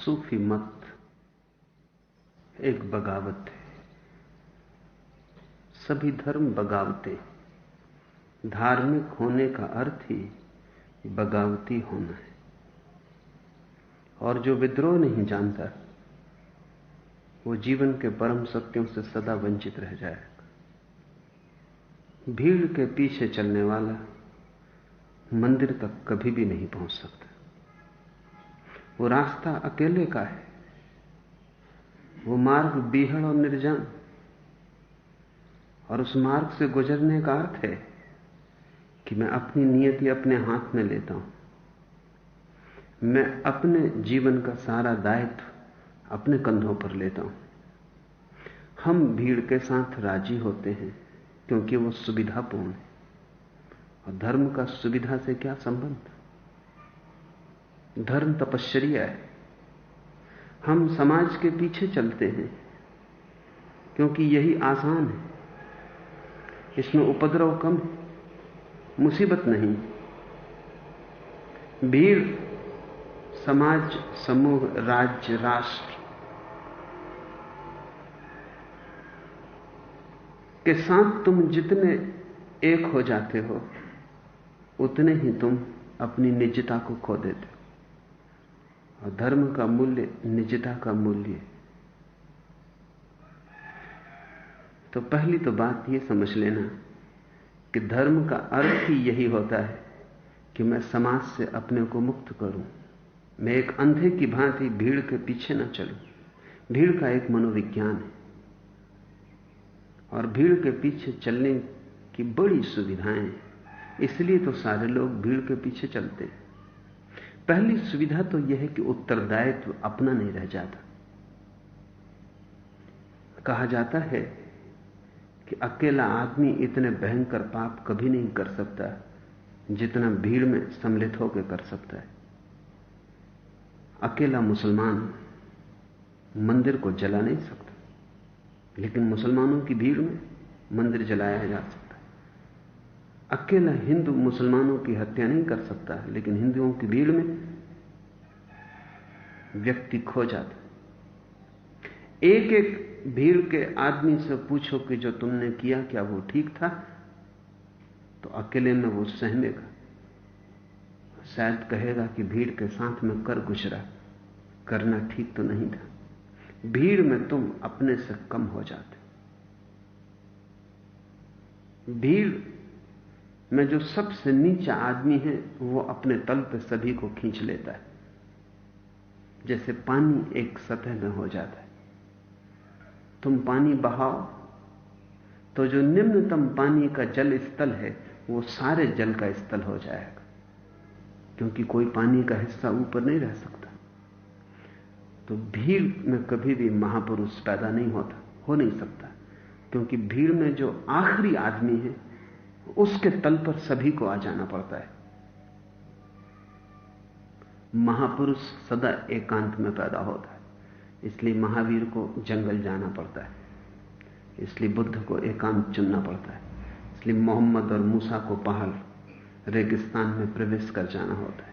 सूफी मत एक बगावत है। सभी धर्म बगावते। धार्मिक होने का अर्थ ही बगावती होना है। और जो विद्रोह नहीं जानता वो जीवन के परम सत्यों से सदा वंचित रह जाएगा। भीड़ के पीछे चलने वाला मंदिर तक कभी भी नहीं पहुंच सकता। वो रास्ता अकेले का है। वो मार्ग बीहड़ और निर्जन, और उस मार्ग से गुजरने का अर्थ है कि मैं अपनी नियति अपने हाथ में लेता हूं। मैं अपने जीवन का सारा दायित्व अपने कंधों पर लेता हूं। हम भीड़ के साथ राजी होते हैं क्योंकि वो सुविधापूर्ण है। और धर्म का सुविधा से क्या संबंध? धर्म तपश्चर्या है। हम समाज के पीछे चलते हैं क्योंकि यही आसान है। इसमें उपद्रव कम, मुसीबत नहीं। भीड़, समाज, समूह, राज्य, राष्ट्र के साथ तुम जितने एक हो जाते हो उतने ही तुम अपनी निजता को खो देते हो। और धर्म का मूल्य निजता का मूल्य। तो पहली तो बात यह समझ लेना कि धर्म का अर्थ ही यही होता है कि मैं समाज से अपने को मुक्त करूं। मैं एक अंधे की भांति भीड़ के पीछे न चलूं। भीड़ का एक मनोविज्ञान है और भीड़ के पीछे चलने की बड़ी सुविधाएं हैं। इसलिए तो सारे लोग भीड़ के पीछे चलते हैं। पहली सुविधा तो यह है कि उत्तरदायित्व अपना नहीं रह जाता। कहा जाता है कि अकेला आदमी इतने भयंकर पाप कभी नहीं कर सकता जितना भीड़ में सम्मिलित होकर कर सकता है। अकेला मुसलमान मंदिर को जला नहीं सकता, लेकिन मुसलमानों की भीड़ में मंदिर जलाया जा सकता है। अकेला हिंदू मुसलमानों की हत्या नहीं कर सकता, लेकिन हिंदुओं की भीड़ में व्यक्ति खो जाता। एक एक भीड़ के आदमी से पूछो कि जो तुमने किया क्या वो ठीक था, तो अकेले में वो सहमेगा। शायद कहेगा कि भीड़ के साथ में कर गुजरा, करना ठीक तो नहीं था। भीड़ में तुम अपने से कम हो जाते। भीड़ में जो सबसे नीचा आदमी है वो अपने तल पे सभी को खींच लेता है। जैसे पानी एक सतह में हो जाता है, तुम पानी बहाओ तो जो निम्नतम पानी का जल स्थल है वो सारे जल का स्थल हो जाएगा, क्योंकि कोई पानी का हिस्सा ऊपर नहीं रह सकता। तो भीड़ में कभी भी महापुरुष पैदा नहीं होता, हो नहीं सकता, क्योंकि भीड़ में जो आखिरी आदमी है उसके तल पर सभी को आ जाना पड़ता है। महापुरुष सदा एकांत में पैदा होता है, इसलिए महावीर को जंगल जाना पड़ता है, इसलिए बुद्ध को एकांत चुनना पड़ता है, इसलिए मोहम्मद और मूसा को पहाड़ रेगिस्तान में प्रवेश कर जाना होता है।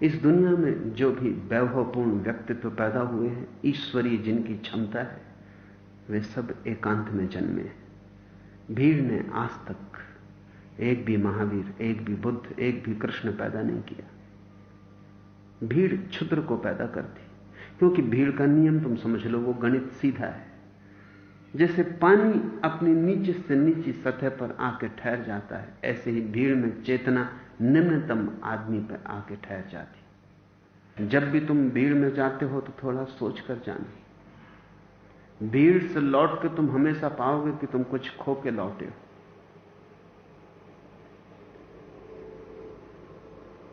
इस दुनिया में जो भी वैभवपूर्ण व्यक्तित्व पैदा हुए हैं, ईश्वरीय जिनकी क्षमता है, वे सब एकांत में जन्मे हैं। भीड़ ने आज तक एक भी महावीर, एक भी बुद्ध, एक भी कृष्ण पैदा नहीं किया। भीड़ क्षुद्र को पैदा करती, क्योंकि भीड़ का नियम तुम समझ लो, वो गणित सीधा है। जैसे पानी अपनी नीचे से नीची सतह पर आके ठहर जाता है, ऐसे ही भीड़ में चेतना निम्नतम आदमी पर आके ठहर जाती। जब भी तुम भीड़ में जाते हो तो थोड़ा सोच कर जाना। भीड़ से लौट के तुम हमेशा पाओगे कि तुम कुछ खो के लौटे हो।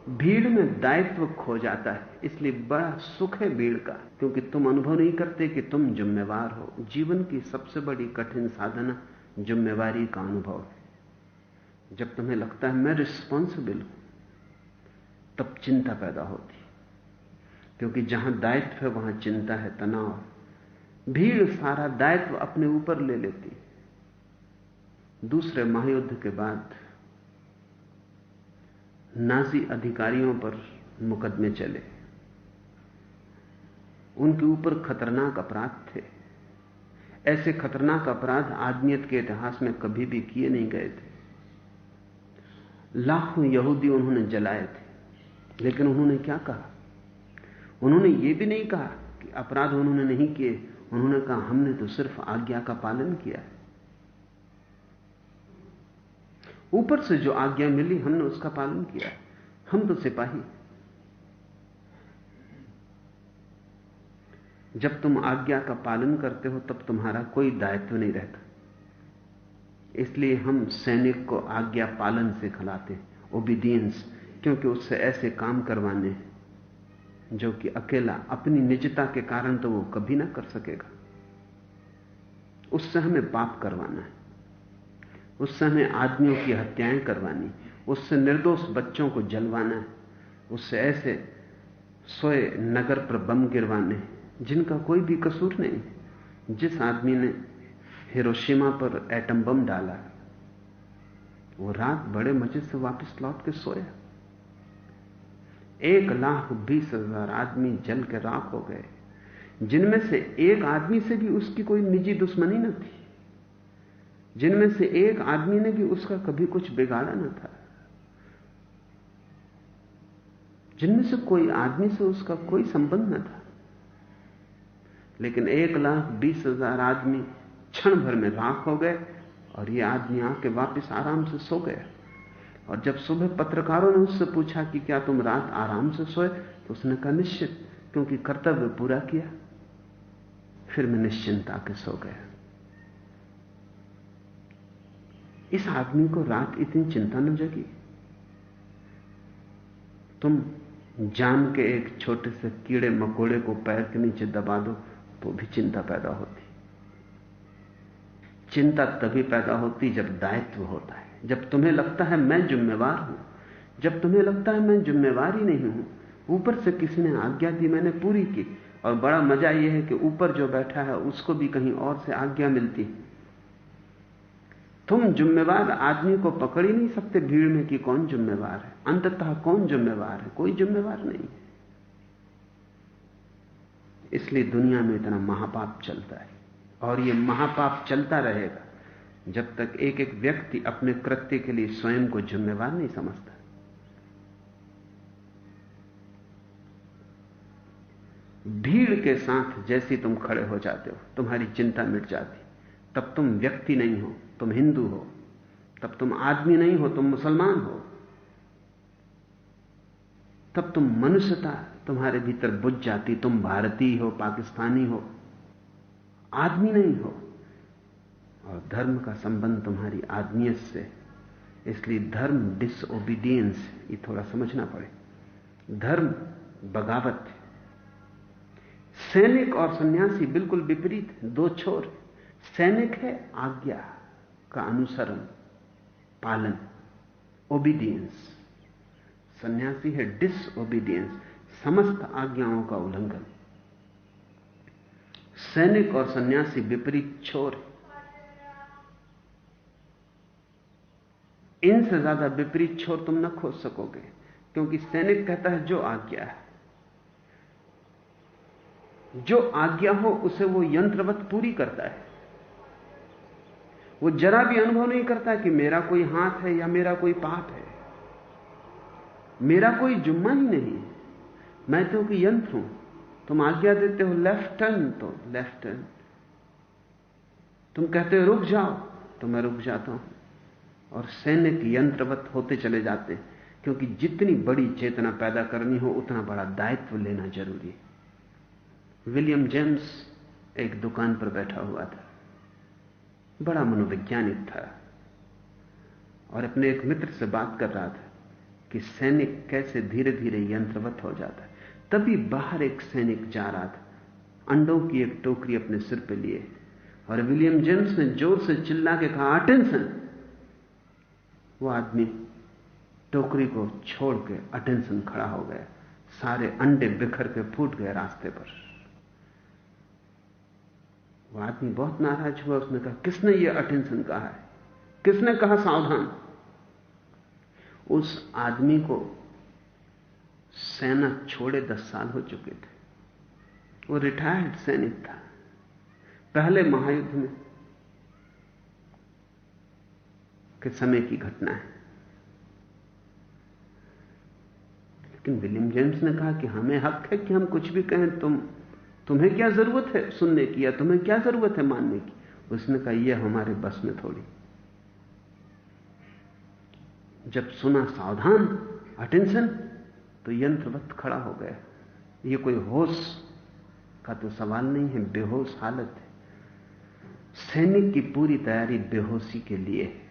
भीड़ में दायित्व खो जाता है, इसलिए बड़ा सुख है भीड़ का, क्योंकि तुम अनुभव नहीं करते कि तुम जिम्मेवार हो। जीवन की सबसे बड़ी कठिन साधना जिम्मेवारी का अनुभव है। जब तुम्हें लगता है मैं रिस्पॉन्सिबल हूं, तब चिंता पैदा होती, क्योंकि जहां दायित्व है वहां चिंता है, तनाव है। भीड़ सारा दायित्व अपने ऊपर ले लेती। दूसरे महायुद्ध के बाद नाजी अधिकारियों पर मुकदमे चले। उनके ऊपर खतरनाक अपराध थे। ऐसे खतरनाक अपराध आदमियत के इतिहास में कभी भी किए नहीं गए थे। लाखों यहूदी उन्होंने जलाए थे, लेकिन उन्होंने क्या कहा? उन्होंने यह भी नहीं कहा कि अपराध उन्होंने नहीं किए। उन्होंने कहा हमने तो सिर्फ आज्ञा का पालन किया है। ऊपर से जो आज्ञा मिली हमने उसका पालन किया। हम तो सिपाही। जब तुम आज्ञा का पालन करते हो तब तुम्हारा कोई दायित्व नहीं रहता। इसलिए हम सैनिक को आज्ञा पालन से खिलाते, ओबीडियंस, क्योंकि उससे ऐसे काम करवाने जो कि अकेला अपनी निजता के कारण तो वो कभी ना कर सकेगा। उससे हमें पाप करवाना है, उससे हमें आदमियों की हत्याएं करवानी, उससे निर्दोष बच्चों को जलवाना है, उससे ऐसे सोए नगर पर बम गिरवाने जिनका कोई भी कसूर नहीं। जिस आदमी ने हिरोशिमा पर एटम बम डाला वो रात बड़े मजे से वापस लौट के सोया। 1,20,000 आदमी जल के राख हो गए, जिनमें से एक आदमी से भी उसकी कोई निजी दुश्मनी न थी, जिनमें से एक आदमी ने भी उसका कभी कुछ बिगाड़ा न था, जिनमें से कोई आदमी से उसका कोई संबंध न था। लेकिन 1,20,000 आदमी क्षण भर में राख हो गए और यह आदमी आके वापस आराम से सो गया। और जब सुबह पत्रकारों ने उससे पूछा कि क्या तुम रात आराम से सोए, तो उसने कहा निश्चित, क्योंकि कर्तव्य पूरा किया। फिर मैं निश्चिंत आके सो गया। इस आदमी को रात इतनी चिंता न जगी। तुम जान के एक छोटे से कीड़े मकोड़े को पैर के नीचे दबा दो तो भी चिंता पैदा होती। चिंता तभी पैदा होती जब दायित्व होता है, जब तुम्हें लगता है मैं जिम्मेवार हूं, जब तुम्हें लगता है मैं जिम्मेवार ही नहीं हूं, ऊपर से किसी ने आज्ञा दी, मैंने पूरी की। और बड़ा मजा यह है कि ऊपर जो बैठा है उसको भी कहीं और से आज्ञा मिलती। तुम जिम्मेवार आदमी को पकड़ ही नहीं सकते भीड़ में कि कौन जिम्मेवार है। अंततः कौन जिम्मेवार है? कोई जिम्मेवार नहीं। इसलिए दुनिया में इतना महापाप चलता है, और यह महापाप चलता रहेगा जब तक एक एक व्यक्ति अपने कृत्य के लिए स्वयं को जिम्मेवार नहीं समझता। भीड़ के साथ जैसे तुम खड़े हो जाते हो तुम्हारी चिंता मिट जाती। तब तुम व्यक्ति नहीं हो, तुम हिंदू हो। तब तुम आदमी नहीं हो, तुम मुसलमान हो। तब तुम मनुष्यता तुम्हारे भीतर बुझ जाती। तुम भारतीय हो, पाकिस्तानी हो, आदमी नहीं हो। और धर्म का संबंध तुम्हारी आदमियत से। इसलिए धर्म डिसओबीडियंस, ये थोड़ा समझना पड़े। धर्म बगावत है। सैनिक और सन्यासी बिल्कुल विपरीत है, दो छोर। सैनिक है आज्ञा का अनुसरण, पालन, ओबीडियंस। सन्यासी है डिसओबीडियंस, समस्त आज्ञाओं का उल्लंघन। सैनिक और सन्यासी विपरीत छोर। इनसे ज्यादा विपरीत छोर तुम न खोज सकोगे, क्योंकि सैनिक कहता है जो आज्ञा है, जो आज्ञा हो उसे वो यंत्रवत पूरी करता है। वो जरा भी अनुभव नहीं करता कि मेरा कोई हाथ है या मेरा कोई पाप है, मेरा कोई जुम्मा ही नहीं। मैं तो कि यंत्र हूं। तुम आज्ञा देते हो लेफ्ट टर्न तो लेफ्ट टर्न, तुम कहते हो रुक जाओ तो मैं रुक जाता हूं। और सैनिक यंत्रवत होते चले जाते हैं, क्योंकि जितनी बड़ी चेतना पैदा करनी हो उतना बड़ा दायित्व लेना जरूरी है। विलियम जेम्स एक दुकान पर बैठा हुआ था, बड़ा मनोवैज्ञानिक था, और अपने एक मित्र से बात कर रहा था कि सैनिक कैसे धीरे धीरे यंत्रवत हो जाता है। तभी बाहर एक सैनिक जा रहा था, अंडों की एक टोकरी अपने सिर पे लिए, और विलियम जेम्स ने जोर से चिल्ला के कहा अटेंशन। वो आदमी टोकरी को छोड़ के अटेंशन खड़ा हो गया। सारे अंडे बिखर के फूट गए रास्ते पर। वो आदमी बहुत नाराज हुआ। उसने कहा किसने ये अटेंशन कहा है? किसने कहा सावधान? उस आदमी को सेना छोड़े 10 साल हो चुके थे। वो रिटायर्ड सैनिक था, पहले महायुद्ध में के समय की घटना है। लेकिन विलियम जेम्स ने कहा कि हमें हक है कि हम कुछ भी कहें, तुम्हें क्या जरूरत है सुनने की, या तुम्हें क्या जरूरत है मानने की। उसने कहा यह हमारे बस में थोड़ी। जब सुना सावधान, अटेंशन, तो यंत्रवत खड़ा हो गया। यह कोई होश का तो सवाल नहीं है, बेहोश हालत है। सैनिक की पूरी तैयारी बेहोशी के लिए है,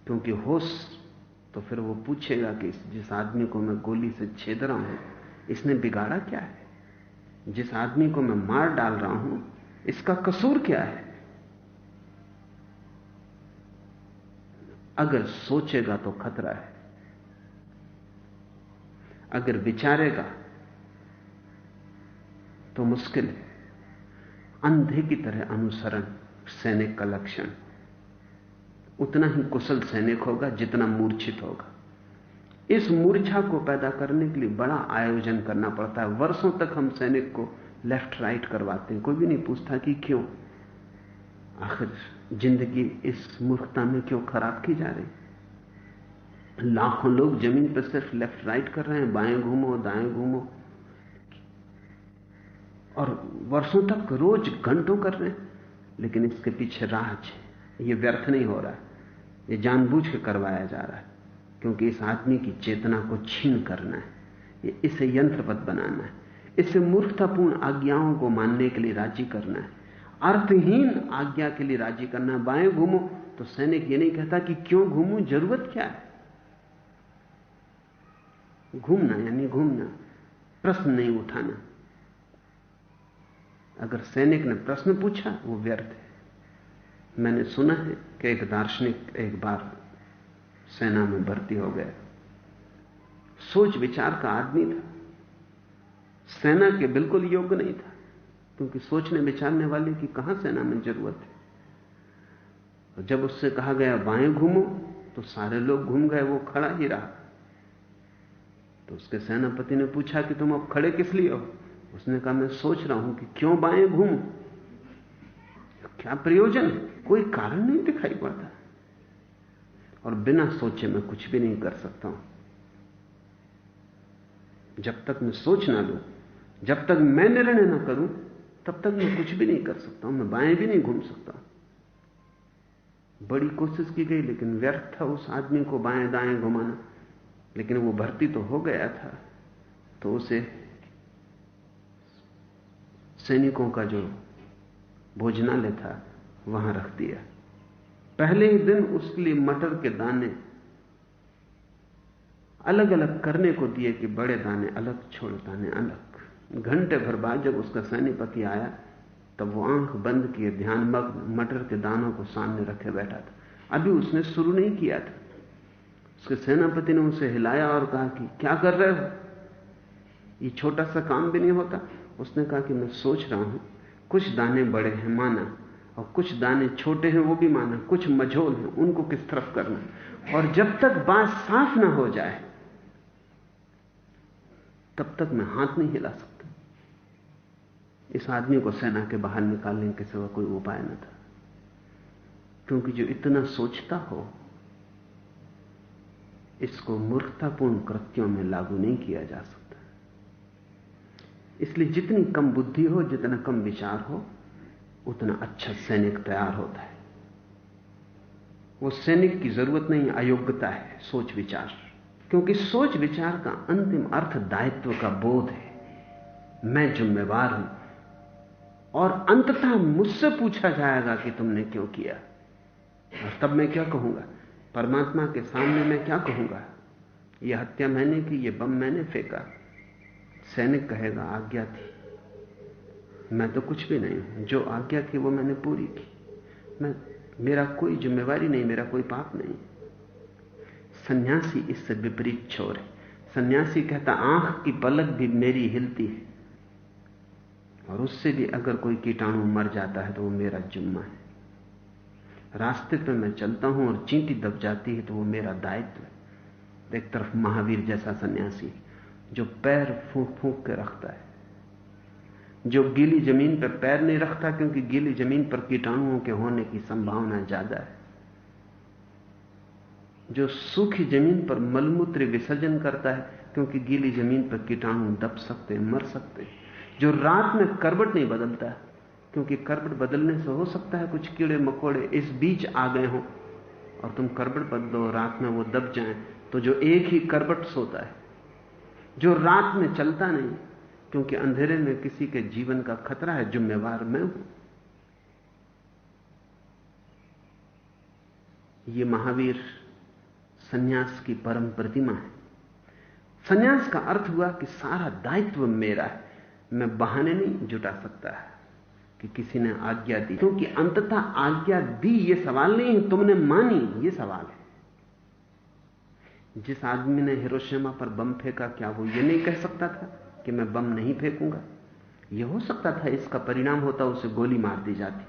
क्योंकि होश तो फिर वो पूछेगा कि जिस आदमी को मैं गोली से छेद रहा हूं इसने बिगाड़ा क्या है, जिस आदमी को मैं मार डाल रहा हूं इसका कसूर क्या है। अगर सोचेगा तो खतरा है, अगर विचारेगा तो मुश्किल है। अंधे की तरह अनुसरण सैनिक का लक्षण। उतना ही कुशल सैनिक होगा जितना मूर्छित होगा। इस मूर्छा को पैदा करने के लिए बड़ा आयोजन करना पड़ता है। वर्षों तक हम सैनिक को लेफ्ट राइट करवाते हैं, कोई भी नहीं पूछता कि क्यों। आखिर जिंदगी इस मूर्खता में क्यों खराब की जा रही। लाखों लोग जमीन पर सिर्फ लेफ्ट राइट कर रहे हैं, बाएं घूमो दाएं घूमो, और वर्षों तक रोज घंटों कर रहे हैं। लेकिन इसके पीछे राज है, यह व्यर्थ नहीं हो रहा है, यह जानबूझ के करवाया जा रहा है, क्योंकि इस आदमी की चेतना को छीन करना है, इसे यंत्रवत बनाना है, इसे मूर्खतापूर्ण आज्ञाओं को मानने के लिए राजी करना है, अर्थहीन आज्ञा के लिए राजी करना है। बाएं घूमो तो सैनिक यह नहीं कहता कि क्यों घूमूं, जरूरत क्या है। घूमना यानी घूमना, प्रश्न नहीं उठाना। अगर सैनिक ने प्रश्न पूछा वो व्यर्थ है। मैंने सुना है कि एक दार्शनिक एक बार सेना में भर्ती हो गया, सोच विचार का आदमी था, सेना के बिल्कुल योग्य नहीं था, क्योंकि सोचने विचारने वाले की कहां सेना में जरूरत है। और जब उससे कहा गया बाएं घूमो तो सारे लोग घूम गए, वो खड़ा ही रहा। तो उसके सेनापति ने पूछा कि तुम अब खड़े किस लिए हो। उसने कहा मैं सोच रहा हूं कि क्यों बाएं घूमूं, क्या प्रयोजन, कोई कारण नहीं दिखाई पड़ता, और बिना सोचे मैं कुछ भी नहीं कर सकता हूं। जब तक मैं सोच ना लूं, जब तक मैं निर्णय ना करूं, तब तक मैं कुछ भी नहीं कर सकता हूं, मैं बाएं भी नहीं घूम सकता। बड़ी कोशिश की गई लेकिन व्यर्थ था उस आदमी को बाएं दाएं घुमाना। लेकिन वो भर्ती तो हो गया था, तो उसे सैनिकों का जो भोजनालय था वहां रख दिया। पहले ही दिन उसके लिए मटर के दाने अलग अलग करने को दिए कि बड़े दाने अलग, छोटे दाने अलग। घंटे भर बाद जब उसका सेनापति आया तब वो आंख बंद किए ध्यानमग्न मटर के दानों को सामने रखे बैठा था। अभी उसने शुरू नहीं किया था। उसके सेनापति ने उसे हिलाया और कहा कि क्या कर रहे हो, ये छोटा सा काम भी नहीं होता। उसने कहा कि मैं सोच रहा हूं, कुछ दाने बड़े हैं माना, और कुछ दाने छोटे हैं वो भी माना, कुछ मझोल हैं उनको किस तरफ करना। और जब तक बात साफ ना हो जाए तब तक मैं हाथ नहीं हिला सकता। इस आदमी को सेना के बाहर निकालने के सिवा कोई उपाय न था, क्योंकि जो इतना सोचता हो इसको मूर्खतापूर्ण कृत्यों में लागू नहीं किया जा सकता। इसलिए जितनी कम बुद्धि हो, जितना कम विचार हो, उतना अच्छा सैनिक तैयार होता है। वो सैनिक की जरूरत नहीं, अयोग्यता है सोच विचार, क्योंकि सोच विचार का अंतिम अर्थ दायित्व का बोध है। मैं जिम्मेवार हूं और अंततः मुझसे पूछा जाएगा कि तुमने क्यों किया। और तब मैं क्या कहूंगा, परमात्मा के सामने मैं क्या कहूंगा, यह हत्या मैंने की, यह बम मैंने फेंका। सैनिक कहेगा आज्ञा थी, मैं तो कुछ भी नहीं हूं, जो आज्ञा थी वो मैंने पूरी की, मेरा कोई जिम्मेवारी नहीं, मेरा कोई पाप नहीं। सन्यासी इससे विपरीत छोर है। सन्यासी कहता आंख की पलक भी मेरी हिलती है, और उससे भी अगर कोई कीटाणु मर जाता है तो वो मेरा जिम्मा है। रास्ते पे मैं चलता हूं और चींटी दब जाती है तो वो मेरा दायित्व है। एक तरफ महावीर जैसा सन्यासी जो पैर फूंक फूंक के रखता है, जो गीली जमीन पर पैर नहीं रखता क्योंकि गीली जमीन पर कीटाणुओं के होने की संभावना ज्यादा है। जो सूखी जमीन पर मलमूत्र विसर्जन करता है क्योंकि गीली जमीन पर कीटाणु दब सकते हैं, मर सकते हैं। जो रात में करवट नहीं बदलता क्योंकि करवट बदलने से हो सकता है कुछ कीड़े मकोड़े इस बीच आ गए हों और तुम करवट बदलो, रात में वो दब जाएं, तो जो एक ही करवट सोता है। जो रात में चलता नहीं क्योंकि अंधेरे में किसी के जीवन का खतरा है, जिम्मेवार मैं हूं। ये महावीर सन्यास की परम प्रतिमा है। सन्यास का अर्थ हुआ कि सारा दायित्व मेरा है, मैं बहाने नहीं जुटा सकता है कि किसी ने आज्ञा दी, क्योंकि अंततः आज्ञा दी यह सवाल नहीं है, तुमने मानी यह सवाल है। जिस आदमी ने हिरोशिमा पर बम फेंका, क्या वो ये नहीं कह सकता था कि मैं बम नहीं फेंकूंगा? यह हो सकता था इसका परिणाम होता उसे गोली मार दी जाती,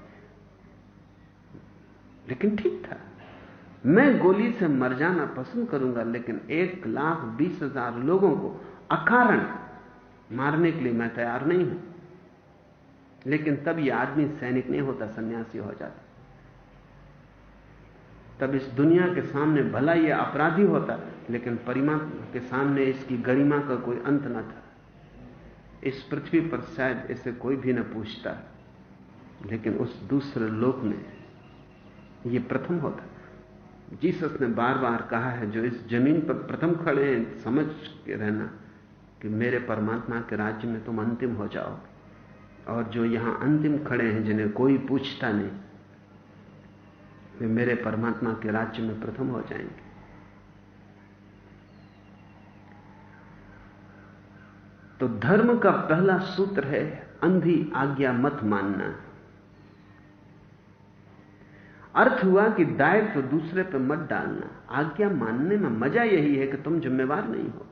लेकिन ठीक था। मैं गोली से मर जाना पसंद करूंगा, लेकिन 1,20,000 लोगों को अकारण मारने के लिए मैं तैयार नहीं हूं। लेकिन तब यह आदमी सैनिक नहीं होता, सन्यासी हो जाता। तब इस दुनिया के सामने भला यह अपराधी होता, लेकिन परमात्मा के सामने इसकी गरिमा का कोई अंत न था। इस पृथ्वी पर शायद इसे कोई भी न पूछता, लेकिन उस दूसरे लोक में यह प्रथम होता। जीसस ने बार बार कहा है, जो इस जमीन पर प्रथम खड़े हैं, समझ के रहना कि मेरे परमात्मा के राज्य में तुम अंतिम हो जाओगे, और जो यहां अंतिम खड़े हैं जिन्हें कोई पूछता नहीं, वे मेरे परमात्मा के राज्य में प्रथम हो जाएंगे। तो धर्म का पहला सूत्र है अंधी आज्ञा मत मानना। अर्थ हुआ कि दायित्व दूसरे पर मत डालना। आज्ञा मानने में मजा यही है कि तुम जिम्मेवार नहीं हो,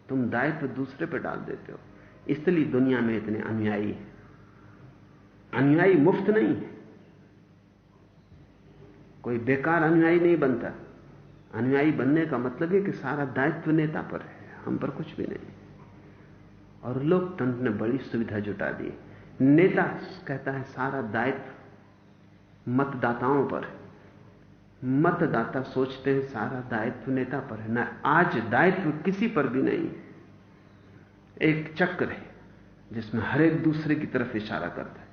तुम दायित्व दूसरे पर डाल देते हो। इसलिए दुनिया में इतने अनुयायी हैं। अनुयायी मुफ्त नहीं है, कोई बेकार अनुयायी नहीं बनता। अनुयायी बनने का मतलब है कि सारा दायित्व नेता पर है, हम पर कुछ भी नहीं। और लोकतंत्र ने बड़ी सुविधा जुटा दी। नेता कहता है सारा दायित्व मतदाताओं पर है। मतदाता सोचते हैं सारा दायित्व नेता पर है। ना, आज दायित्व किसी पर भी नहीं। एक चक्र है जिसमें हर एक दूसरे की तरफ इशारा करता है।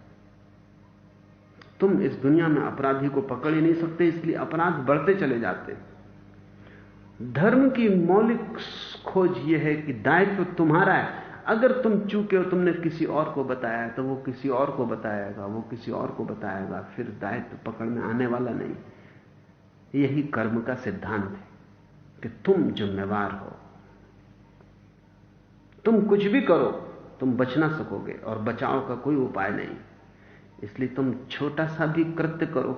तुम इस दुनिया में अपराधी को पकड़ ही नहीं सकते, इसलिए अपराध बढ़ते चले जाते हैं। धर्म की मौलिक खोज यह है कि दायित्व तुम्हारा है। अगर तुम चूके हो, तुमने किसी और को बताया, तो वो किसी और को बताएगा, वो किसी और को बताएगा, फिर दायित्व पकड़ में आने वाला नहीं। यही कर्म का सिद्धांत है कि तुम जिम्मेवार हो। तुम कुछ भी करो, तुम बच ना सकोगे, और बचाव का कोई उपाय नहीं। इसलिए तुम छोटा सा भी कृत्य करो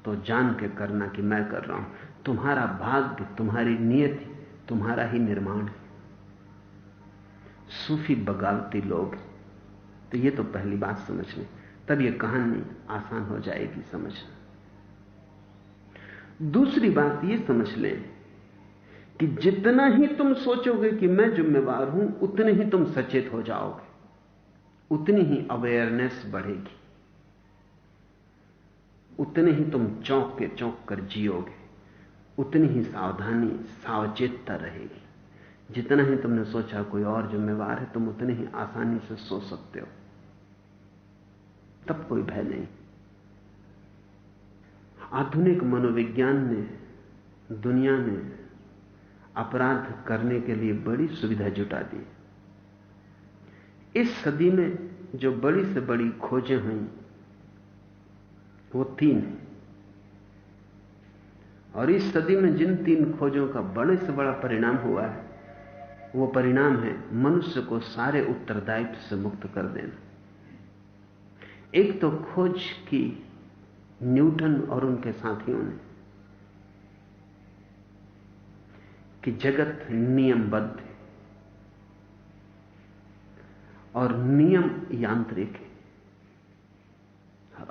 तो जान के करना कि मैं कर रहा हूं। तुम्हारा भाग्य, तुम्हारी नियति, तुम्हारा ही निर्माण है। सूफी बगावती लोग, तो ये तो पहली बात समझ लें, तब ये कहानी आसान हो जाएगी समझना। दूसरी बात ये समझ लें कि जितना ही तुम सोचोगे कि मैं जिम्मेवार हूं, उतने ही तुम सचेत हो जाओगे, उतनी ही अवेयरनेस बढ़ेगी, उतने ही तुम चौंक कर जियोगे, उतनी ही सावधानी, सावचेतता रहेगी। जितना ही तुमने सोचा कोई और जिम्मेवार है, तुम उतने ही आसानी से सो सकते हो, तब कोई भय नहीं। आधुनिक मनोविज्ञान ने दुनिया में अपराध करने के लिए बड़ी सुविधा जुटा दी। इस सदी में जो बड़ी से बड़ी खोजें हुई वो 3 हैं, और इस सदी में जिन 3 खोजों का बड़े से बड़ा परिणाम हुआ है, वो परिणाम है मनुष्य को सारे उत्तरदायित्व से मुक्त कर देना। एक तो खोज की न्यूटन और उनके साथियों ने कि जगत नियमबद्ध है और नियम यांत्रिक है,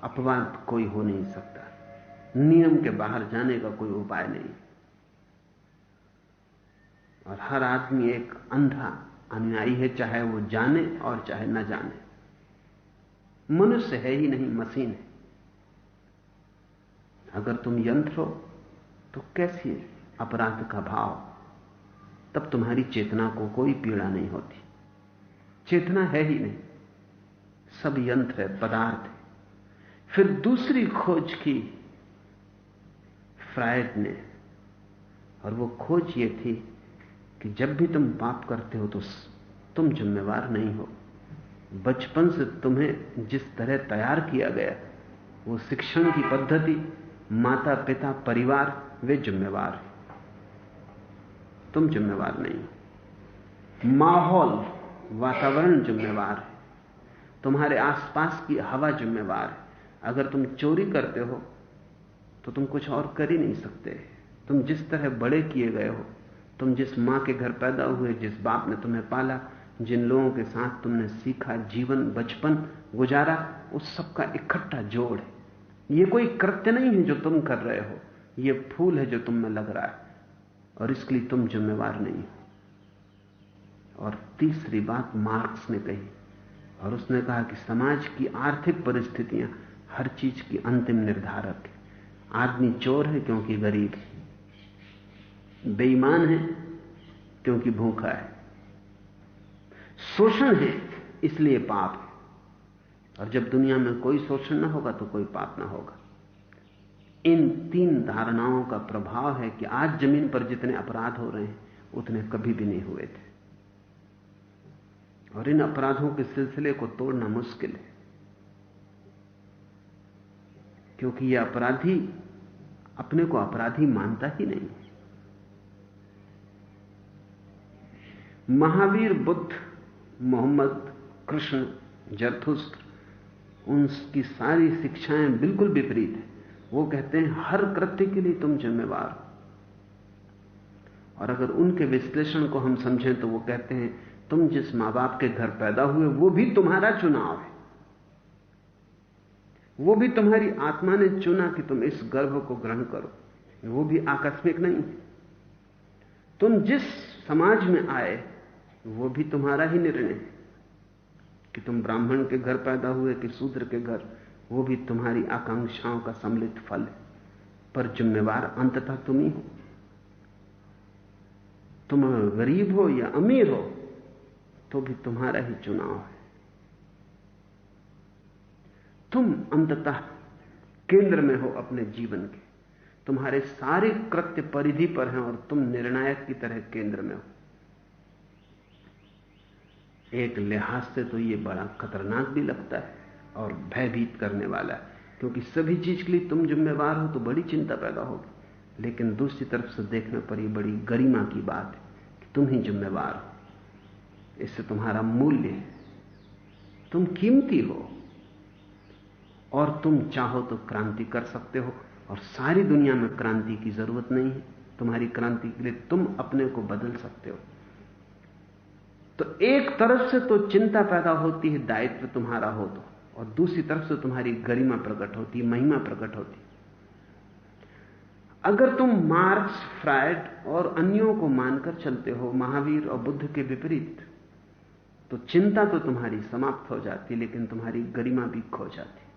अपवाद कोई हो नहीं सकता, नियम के बाहर जाने का कोई उपाय नहीं। और हर आदमी एक अंधा अनुयायी है, चाहे वो जाने और चाहे न जाने। मनुष्य है ही नहीं, मशीन है। अगर तुम यंत्र हो तो कैसी अपराध का भाव, तब तुम्हारी चेतना को कोई पीड़ा नहीं होती। चेतना है ही नहीं, सब यंत्र है, पदार्थ है। फिर दूसरी खोज की फ्रायड ने, और वो खोज ये थी कि जब भी तुम पाप करते हो तो तुम जिम्मेवार नहीं हो। बचपन से तुम्हें जिस तरह तैयार किया गया, वो शिक्षण की पद्धति, माता पिता, परिवार, वे जिम्मेवार हैं, तुम जिम्मेवार नहीं हो। माहौल, वातावरण जिम्मेवार है, तुम्हारे आसपास की हवा जिम्मेवार है। अगर तुम चोरी करते हो तो तुम कुछ और कर ही नहीं सकते। तुम जिस तरह बड़े किए गए हो, तुम जिस मां के घर पैदा हुए, जिस बाप ने तुम्हें पाला, जिन लोगों के साथ तुमने सीखा, जीवन, बचपन गुजारा, उस सब का इकट्ठा जोड़ है। ये कोई कृत्य नहीं है जो तुम कर रहे हो, ये फूल है जो तुम में लग रहा है, और इसके लिए तुम जिम्मेवार नहीं हो। और तीसरी बात मार्क्स ने कही, और उसने कहा कि समाज की आर्थिक परिस्थितियां हर चीज की अंतिम निर्धारक है। आदमी चोर है क्योंकि गरीब है, बेईमान है क्योंकि भूखा है, शोषण है इसलिए पाप है, और जब दुनिया में कोई शोषण ना होगा तो कोई पाप ना होगा। इन तीन धारणाओं का प्रभाव है कि आज जमीन पर जितने अपराध हो रहे हैं उतने कभी भी नहीं हुए थे, और इन अपराधों के सिलसिले को तोड़ना मुश्किल है, क्योंकि यह अपराधी अपने को अपराधी मानता ही नहीं। महावीर, बुद्ध, मोहम्मद, कृष्ण, जरथुस्त्र, उनकी सारी शिक्षाएं बिल्कुल विपरीत है। वो कहते हैं हर कृत्य के लिए तुम जिम्मेवार हो, और अगर उनके विश्लेषण को हम समझें तो वो कहते हैं तुम जिस मां बाप के घर पैदा हुए वो भी तुम्हारा चुनाव है, वो भी तुम्हारी आत्मा ने चुना कि तुम इस गर्भ को ग्रहण करो, वो भी आकस्मिक नहीं। तुम जिस समाज में आए वो भी तुम्हारा ही निर्णय है कि तुम ब्राह्मण के घर पैदा हुए कि शूद्र के घर, वो भी तुम्हारी आकांक्षाओं का सम्मिलित फल है, पर जिम्मेवार अंततः तुम ही हो। तुम गरीब हो या अमीर हो तो भी तुम्हारा ही चुनाव है। तुम अंततः केंद्र में हो अपने जीवन के, तुम्हारे सारे कृत्य परिधि पर हैं और तुम निर्णायक की तरह केंद्र में हो। एक लिहाज से तो यह बड़ा खतरनाक भी लगता है और भयभीत करने वाला है, क्योंकि सभी चीज के लिए तुम जिम्मेवार हो तो बड़ी चिंता पैदा होगी। लेकिन दूसरी तरफ से देखने पर यह बड़ी गरिमा की बात है कि तुम ही जिम्मेवार हो। इससे तुम्हारा मूल्य है, तुम कीमती हो, और तुम चाहो तो क्रांति कर सकते हो, और सारी दुनिया में क्रांति की जरूरत नहीं है। तुम्हारी क्रांति के लिए तुम अपने को बदल सकते हो। तो एक तरफ से तो चिंता पैदा होती है दायित्व तुम्हारा हो तो, और दूसरी तरफ से तुम्हारी गरिमा प्रकट होती, महिमा प्रकट होती। अगर तुम मार्क्स, फ्रायड और अन्यों को मानकर चलते हो, महावीर और बुद्ध के विपरीत, तो चिंता तो तुम्हारी समाप्त हो जाती, लेकिन तुम्हारी गरिमा भी खो जाती।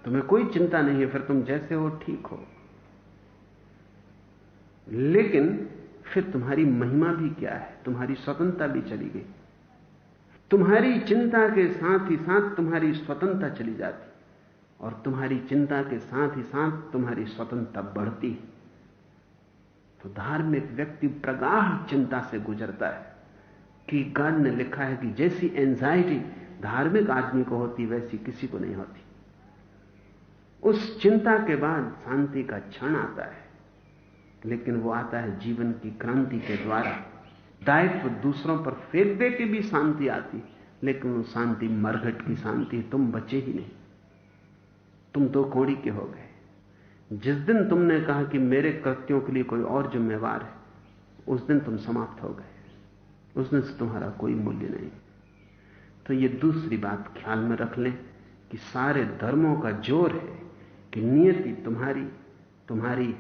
तुम्हें कोई चिंता नहीं है, फिर तुम जैसे हो ठीक हो, लेकिन फिर तुम्हारी महिमा भी क्या है, तुम्हारी स्वतंत्रता भी चली गई। तुम्हारी चिंता के साथ ही साथ तुम्हारी स्वतंत्रता चली जाती, और तुम्हारी चिंता के साथ ही साथ तुम्हारी स्वतंत्रता बढ़ती है। तो धार्मिक व्यक्ति प्रगाढ़ चिंता से गुजरता है। कि गार्ड ने लिखा है कि जैसी एंजाइटी धार्मिक आदमी को होती वैसी किसी को नहीं होती। उस चिंता के बाद शांति का क्षण आता है, लेकिन वो आता है जीवन की क्रांति के द्वारा। दायित्व दूसरों पर फेंक दे के भी शांति आती, लेकिन वो शांति मरघट की शांति, तुम बचे ही नहीं, तुम दो कौड़ी के हो गए। जिस दिन तुमने कहा कि मेरे कृत्यों के लिए कोई और जिम्मेवार है, उस दिन तुम समाप्त हो गए, उस दिन से तुम्हारा कोई मूल्य नहीं। तो ये दूसरी बात ख्याल में रख लें कि सारे धर्मों का जोर है कि नियति तुम्हारी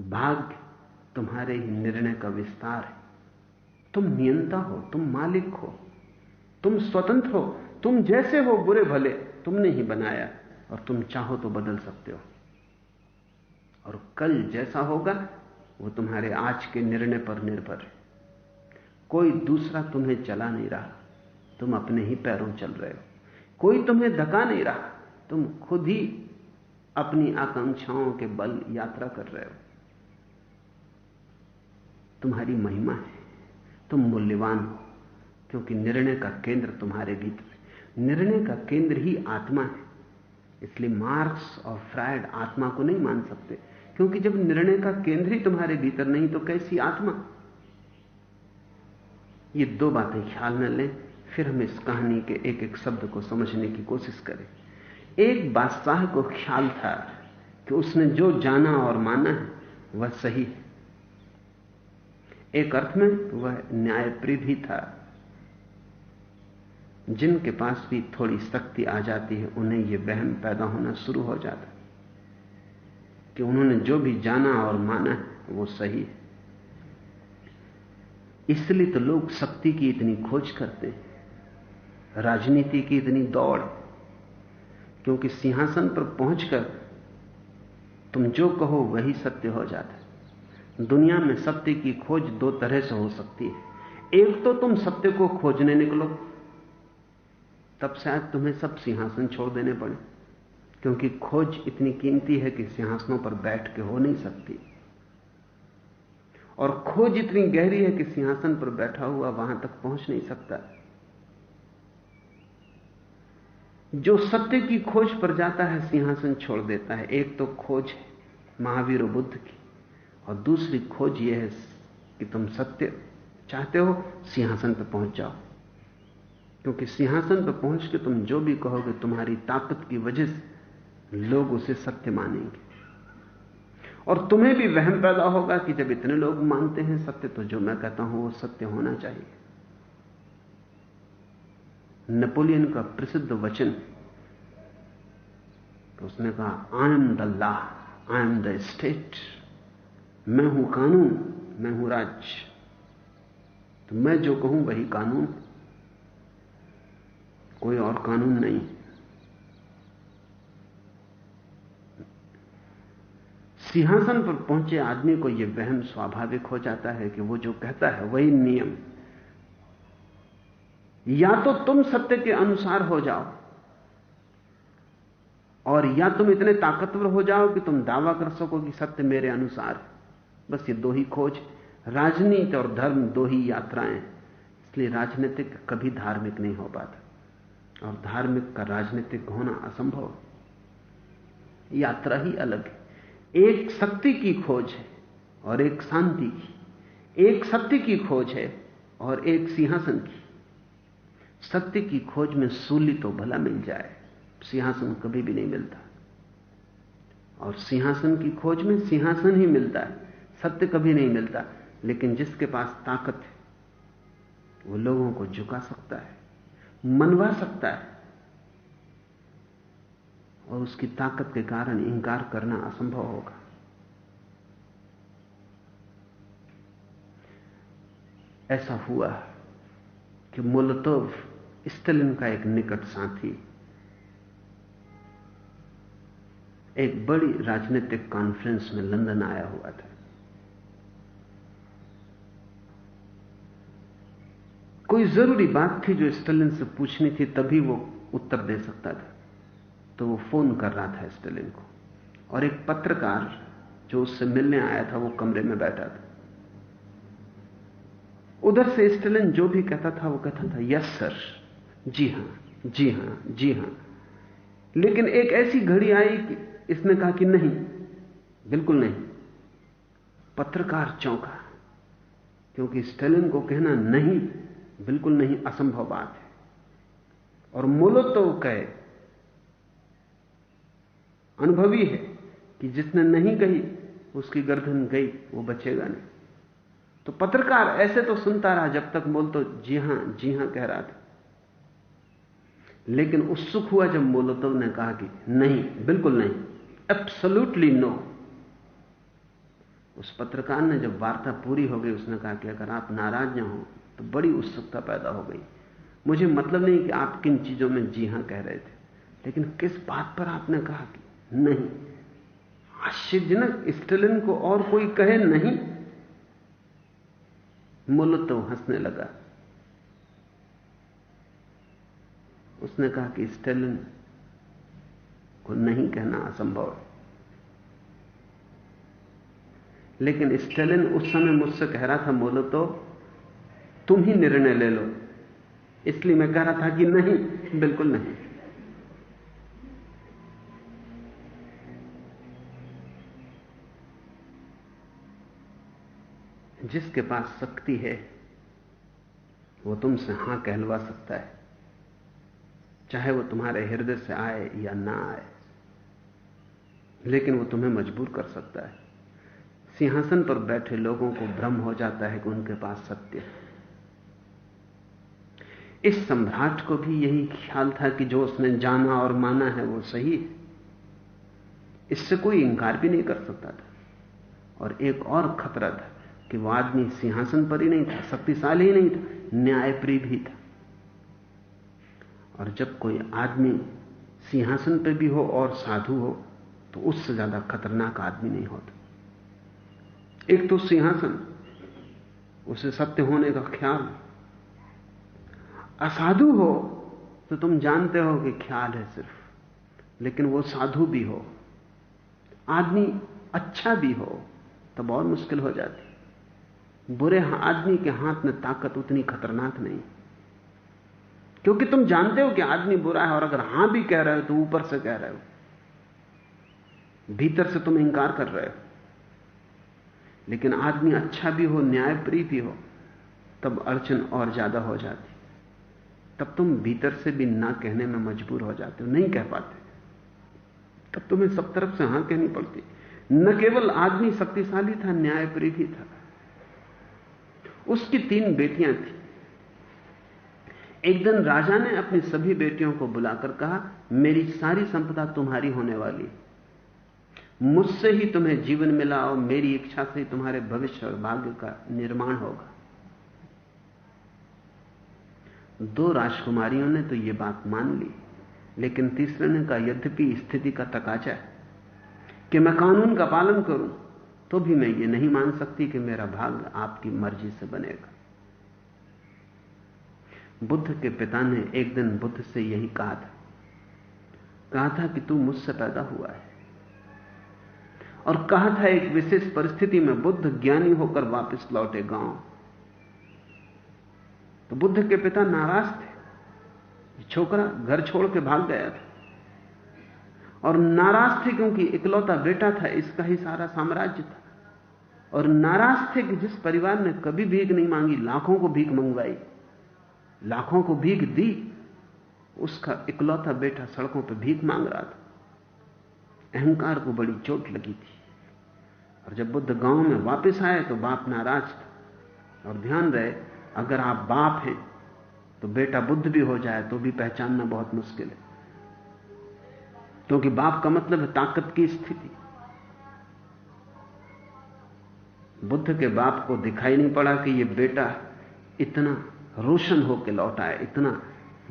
भाग्य तुम्हारे ही निर्णय का विस्तार है। तुम नियंता हो, तुम मालिक हो, तुम स्वतंत्र हो, तुम जैसे हो बुरे भले तुमने ही बनाया, और तुम चाहो तो बदल सकते हो। और कल जैसा होगा वो तुम्हारे आज के निर्णय पर निर्भर है। कोई दूसरा तुम्हें चला नहीं रहा, तुम अपने ही पैरों चल रहे हो। कोई तुम्हें धक्का नहीं रहा, तुम खुद ही अपनी आकांक्षाओं के बल यात्रा कर रहे हो। तुम्हारी महिमा है, तुम मूल्यवान हो, क्योंकि निर्णय का केंद्र तुम्हारे भीतर है। निर्णय का केंद्र ही आत्मा है। इसलिए मार्क्स और फ्रायड आत्मा को नहीं मान सकते, क्योंकि जब निर्णय का केंद्र ही तुम्हारे भीतर नहीं तो कैसी आत्मा। ये दो बातें ख्याल में लें, फिर हम इस कहानी के एक एक शब्द को समझने की कोशिश करें। एक बादशाह को ख्याल था कि उसने जो जाना और माना है वह सही है। एक अर्थ में वह न्यायप्रिय भी था। जिनके पास भी थोड़ी शक्ति आ जाती है उन्हें यह वहम पैदा होना शुरू हो जाता है कि उन्होंने जो भी जाना और माना है वो सही है। इसलिए तो लोग शक्ति की इतनी खोज करते हैं, राजनीति की इतनी दौड़, क्योंकि सिंहासन पर पहुंचकर तुम जो कहो वही सत्य हो जाता है। दुनिया में सत्य की खोज दो तरह से हो सकती है। एक तो तुम सत्य को खोजने निकलो, तब शायद तुम्हें सब सिंहासन छोड़ देने पड़े, क्योंकि खोज इतनी कीमती है कि सिंहासनों पर बैठ के हो नहीं सकती, और खोज इतनी गहरी है कि सिंहासन पर बैठा हुआ वहां तक पहुंच नहीं सकता। जो सत्य की खोज पर जाता है सिंहासन छोड़ देता है। एक तो खोज है महावीर और बुद्ध की, और दूसरी खोज यह है कि तुम सत्य चाहते हो, सिंहासन पर पहुंच जाओ, क्योंकि सिंहासन पर पहुंच के तुम जो भी कहोगे तुम्हारी ताकत की वजह से लोग उसे सत्य मानेंगे, और तुम्हें भी वहम पैदा होगा कि जब इतने लोग मानते हैं सत्य, तो जो मैं कहता हूं वो सत्य होना चाहिए। नेपोलियन का प्रसिद्ध वचन, तो उसने कहा I am the law, I am the state. मैं हूं कानून, मैं हूं राज्य, तो मैं जो कहूं वही कानून, कोई और कानून नहीं। सिंहासन पर पहुंचे आदमी को यह वहम स्वाभाविक हो जाता है कि वो जो कहता है वही नियम। या तो तुम सत्य के अनुसार हो जाओ, और या तुम इतने ताकतवर हो जाओ कि तुम दावा कर सको कि सत्य मेरे अनुसार। बस ये दो ही खोज, राजनीति और धर्म दो ही यात्राएं। इसलिए राजनीतिक कभी धार्मिक नहीं हो पाता, और धार्मिक का राजनीतिक होना असंभव। यात्रा ही अलग है। एक शक्ति की खोज है और एक शांति की, एक सत्य की खोज है और एक सिंहासन की। सत्य की खोज में सूली तो भला मिल जाए, सिंहासन कभी भी नहीं मिलता, और सिंहासन की खोज में सिंहासन ही मिलता है, सत्य कभी नहीं मिलता। लेकिन जिसके पास ताकत है वो लोगों को झुका सकता है, मनवा सकता है, और उसकी ताकत के कारण इंकार करना असंभव होगा। ऐसा हुआ कि मोलोतोव, स्टालिन का एक निकट साथी, एक बड़ी राजनीतिक कॉन्फ्रेंस में लंदन आया हुआ था। कोई जरूरी बात थी जो स्टालिन से पूछनी थी, तभी वो उत्तर दे सकता था। तो वो फोन कर रहा था स्टालिन को, और एक पत्रकार जो उससे मिलने आया था वो कमरे में बैठा था। उधर से स्टालिन जो भी कहता था वो कहता था यस सर, जी हां, जी हां, जी हां। लेकिन एक ऐसी घड़ी आई कि इसने कहा कि नहीं, बिल्कुल नहीं। पत्रकार चौंका, क्योंकि स्टालिन को कहना नहीं, बिल्कुल नहीं, असंभव बात है। और मोलोतोव कहे, अनुभवी है कि जिसने नहीं कही उसकी गर्दन गई, वो बचेगा नहीं। तो पत्रकार ऐसे तो सुनता रहा जब तक मोलोतोव जी हां कह रहा था। लेकिन उत्सुक हुआ जब मोलोतोव ने कहा कि नहीं, बिल्कुल नहीं, एब्सोल्युटली नो। उस पत्रकार ने जब वार्ता पूरी हो गई उसने कहा कि अगर आप नाराज न हो तो बड़ी उत्सुकता पैदा हो गई। मुझे मतलब नहीं कि आप किन चीजों में जी हां कह रहे थे, लेकिन किस बात पर आपने कहा कि नहीं। आश्चर्यजनक, स्टालिन को और कोई कहे नहीं। मोलोतोव हंसने लगा। उसने कहा कि स्टालिन को नहीं कहना असंभव है, लेकिन स्टालिन उस समय मुझसे कह रहा था, मोलोतोव तुम ही निर्णय ले लो। इसलिए मैं कह रहा था कि नहीं, बिल्कुल नहीं। जिसके पास शक्ति है वो तुमसे हां कहलवा सकता है, चाहे वो तुम्हारे हृदय से आए या ना आए, लेकिन वो तुम्हें मजबूर कर सकता है। सिंहासन पर बैठे लोगों को भ्रम हो जाता है कि उनके पास सत्य है। इस सम्राट को भी यही ख्याल था कि जो उसने जाना और माना है वो सही है, इससे कोई इंकार भी नहीं कर सकता था। और एक और खतरा था कि वो आदमी सिंहासन पर ही नहीं था, शक्तिशाली ही नहीं था, न्यायप्रिय भी था। और जब कोई आदमी सिंहासन पर भी हो और साधु हो तो उससे ज्यादा खतरनाक आदमी नहीं होता। एक तो सिंहासन, उसे सत्य होने का ख्याल। असाधु हो तो तुम जानते हो कि ख्याल है सिर्फ, लेकिन वो साधु भी हो, आदमी अच्छा भी हो, तब और मुश्किल हो जाती। बुरे आदमी के हाथ में ताकत उतनी खतरनाक नहीं, क्योंकि तुम जानते हो कि आदमी बुरा है, और अगर हां भी कह रहे हो तो ऊपर से कह रहे हो, भीतर से तुम इंकार कर रहे हो। लेकिन आदमी अच्छा भी हो, न्यायप्रिय भी हो, तब अड़चन और ज्यादा हो जाती। तब तुम भीतर से भी ना कहने में मजबूर हो जाते हो, नहीं कह पाते। तब तुम्हें सब तरफ से हां कहनी पड़ती। न केवल आदमी शक्तिशाली था, न्यायप्रिय भी था। उसकी 3 बेटियां थी। एक दिन राजा ने अपनी सभी बेटियों को बुलाकर कहा, मेरी सारी संपदा तुम्हारी होने वाली, मुझसे ही तुम्हें जीवन मिला और मेरी इच्छा से ही तुम्हारे भविष्य और भाग्य का निर्माण होगा। 2 राजकुमारियों ने तो यह बात मान ली, लेकिन तीसरे ने कहा, यद्यपि स्थिति का तकाजा है कि मैं कानून का पालन करूं, तो भी मैं ये नहीं मान सकती कि मेरा भाग्य आपकी मर्जी से बनेगा। बुद्ध के पिता ने एक दिन बुद्ध से यही कहा था कि तू मुझसे पैदा हुआ है। और कहा था एक विशेष परिस्थिति में बुद्ध ज्ञानी होकर वापस लौटे गांव, तो बुद्ध के पिता नाराज थे। छोकरा घर छोड़ के भाग गया था, और नाराज थे क्योंकि इकलौता बेटा था, इसका ही सारा साम्राज्य था। और नाराज थे कि जिस परिवार ने कभी भीख नहीं मांगी, लाखों को भीख मंगवाई, लाखों को भीख दी, उसका इकलौता बेटा सड़कों पर भीख मांग रहा था। अहंकार को बड़ी चोट लगी थी। और जब बुद्ध गांव में वापस आए तो बाप नाराज था। और ध्यान रहे, अगर आप बाप हैं तो बेटा बुद्ध भी हो जाए तो भी पहचानना बहुत मुश्किल है, क्योंकि बाप का मतलब है ताकत की स्थिति। बुद्ध के बाप को दिखाई नहीं पड़ा कि यह बेटा इतना रोशन होकर लौटा है, इतना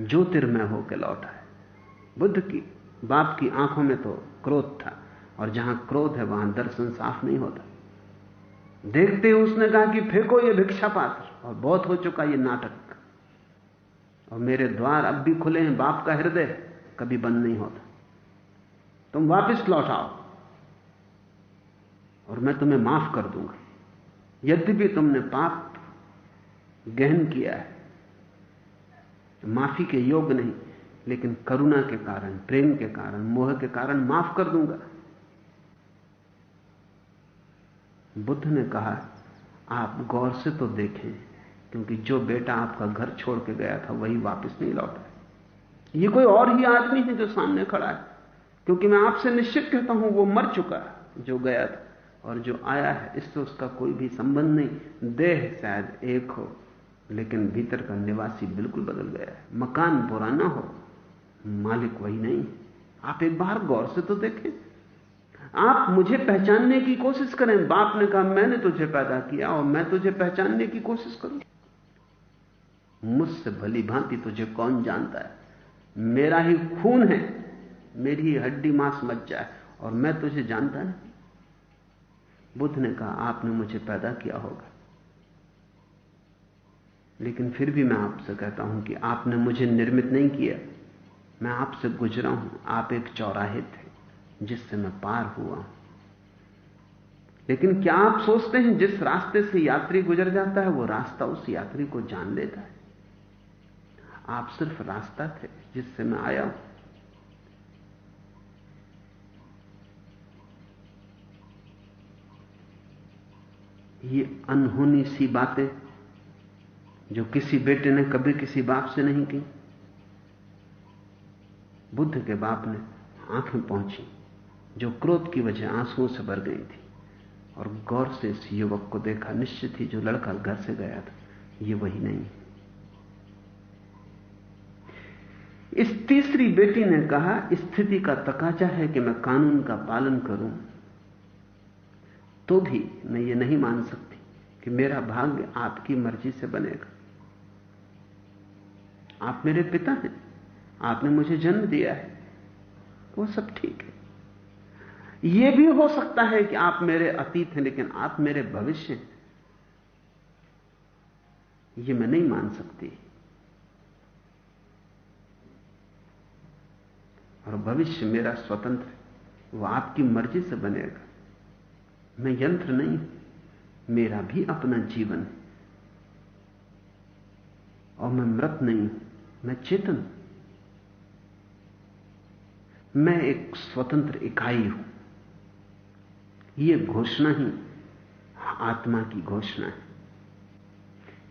ज्योतिर्मय होकर लौटा है। बुद्ध की बाप की आंखों में तो क्रोध था, और जहां क्रोध है वहां दर्शन साफ नहीं होता। देखते ही उसने कहा कि फेंको ये भिक्षा पात्र, और बहुत हो चुका ये नाटक, और मेरे द्वार अब भी खुले हैं, बाप का हृदय कभी बंद नहीं होता। तुम वापस लौटाओ और मैं तुम्हें माफ कर दूंगा। यद्यपि तुमने पाप गहन किया है, माफी के योग्य नहीं, लेकिन करुणा के कारण, प्रेम के कारण, मोह के कारण माफ कर दूंगा। बुद्ध ने कहा, आप गौर से तो देखें, क्योंकि जो बेटा आपका घर छोड़ के गया था वही वापस नहीं लौटा। ये कोई और ही आदमी है जो सामने खड़ा है, क्योंकि मैं आपसे निश्चित कहता हूं वो मर चुका है जो गया था, और जो आया है इससे उसका कोई भी संबंध नहीं। देह शायद एक हो, लेकिन भीतर का निवासी बिल्कुल बदल गया है। मकान पुराना हो, मालिक वही नहीं। आप एक बार गौर से तो देखें। आप मुझे पहचानने की कोशिश करें। बाप ने कहा, मैंने तुझे पैदा किया और मैं तुझे पहचानने की कोशिश करूं। मुझसे भली भांति तुझे कौन जानता है? मेरा ही खून है, मेरी ही हड्डी मांस मज्जा है, और मैं तुझे जानता नहीं। बुद्ध ने कहा, आपने मुझे पैदा किया होगा, लेकिन फिर भी मैं आपसे कहता हूं कि आपने मुझे निर्मित नहीं किया। मैं आपसे गुजरा हूं, आप एक चौराहे थे जिससे मैं पार हुआ हूं। लेकिन क्या आप सोचते हैं जिस रास्ते से यात्री गुजर जाता है वो रास्ता उस यात्री को जान लेता है? आप सिर्फ रास्ता थे जिससे मैं आया हूं। ये अनहोनी सी बातें जो किसी बेटे ने कभी किसी बाप से नहीं की, बुद्ध के बाप ने आंखें पहुंची जो क्रोध की वजह आंसुओं से भर गई थी, और गौर से इस युवक को देखा। निश्चित ही जो लड़का घर से गया था ये वही नहीं। इस तीसरी बेटी ने कहा, स्थिति का तकाजा है कि मैं कानून का पालन करूं, तो भी मैं ये नहीं मान सकती कि मेरा भाग्य आपकी मर्जी से बनेगा। आप मेरे पिता हैं, आपने मुझे जन्म दिया है, वो सब ठीक है। यह भी हो सकता है कि आप मेरे अतीत हैं, लेकिन आप मेरे भविष्य हैं, यह मैं नहीं मान सकती। और भविष्य मेरा स्वतंत्र है, वो आपकी मर्जी से बनेगा। मैं यंत्र नहीं, मेरा भी अपना जीवन है, और मैं मृत नहीं, मैं चेतन, मैं एक स्वतंत्र इकाई हूं। यह घोषणा ही आत्मा की घोषणा है।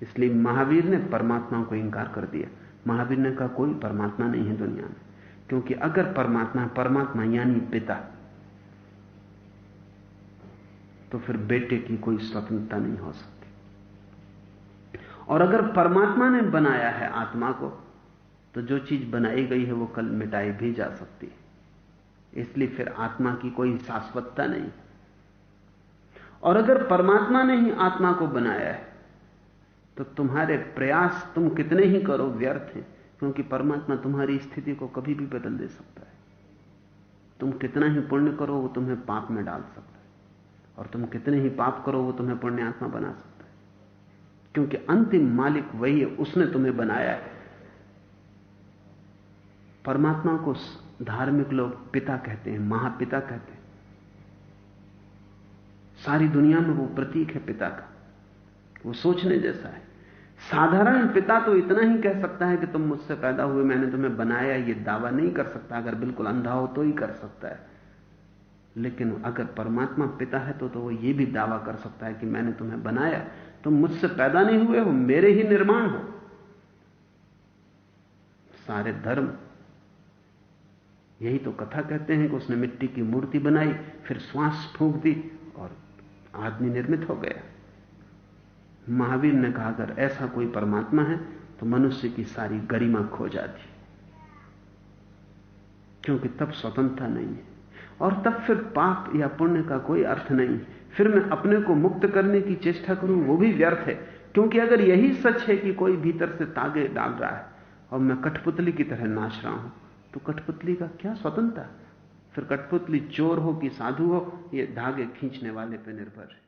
इसलिए महावीर ने परमात्मा को इंकार कर दिया। महावीर ने कहा, कोई परमात्मा नहीं है दुनिया में, क्योंकि अगर परमात्मा यानी पिता, तो फिर बेटे की कोई स्वतंत्रता नहीं हो सकती। और अगर परमात्मा ने बनाया है आत्मा को, तो जो चीज बनाई गई है वो कल मिटाई भी जा सकती है। इसलिए फिर आत्मा की कोई शाश्वतता नहीं। और अगर परमात्मा ने ही आत्मा को बनाया है, तो तुम्हारे प्रयास तुम कितने ही करो व्यर्थ हैं, क्योंकि परमात्मा तुम्हारी स्थिति को कभी भी बदल दे सकता है। तुम कितना ही पुण्य करो वो तुम्हें पाप में डाल सकता है, और तुम कितने ही पाप करो वो तुम्हें पुण्यात्मा बना सकता है, क्योंकि अंतिम मालिक वही है, उसने तुम्हें बनाया है। परमात्मा को धार्मिक लोग पिता कहते हैं, महापिता कहते हैं। सारी दुनिया में वो प्रतीक है पिता का, वो सोचने जैसा है। साधारण पिता तो इतना ही कह सकता है कि तुम मुझसे पैदा हुए, मैंने तुम्हें बनाया, ये दावा नहीं कर सकता। अगर बिल्कुल अंधा हो तो ही कर सकता है। लेकिन अगर परमात्मा पिता है तो वो ये भी दावा कर सकता है कि मैंने तुम्हें बनाया, तुम मुझसे पैदा नहीं हुए हो, मेरे ही निर्माण हो। सारे धर्म यही तो कथा कहते हैं कि उसने मिट्टी की मूर्ति बनाई, फिर श्वास फूंक दी और आदमी निर्मित हो गया। महावीर ने कहा, अगर ऐसा कोई परमात्मा है तो मनुष्य की सारी गरिमा खो जाती, क्योंकि तब स्वतंत्रता नहीं है, और तब फिर पाप या पुण्य का कोई अर्थ नहीं। फिर मैं अपने को मुक्त करने की चेष्टा करूं वो भी व्यर्थ है, क्योंकि अगर यही सच है कि कोई भीतर से तागे डाल रहा है और मैं कठपुतली की तरह नाच रहा हूं, तो कठपुतली का क्या स्वतंत्रता? फिर कठपुतली चोर हो कि साधु हो, ये धागे खींचने वाले पर निर्भर है।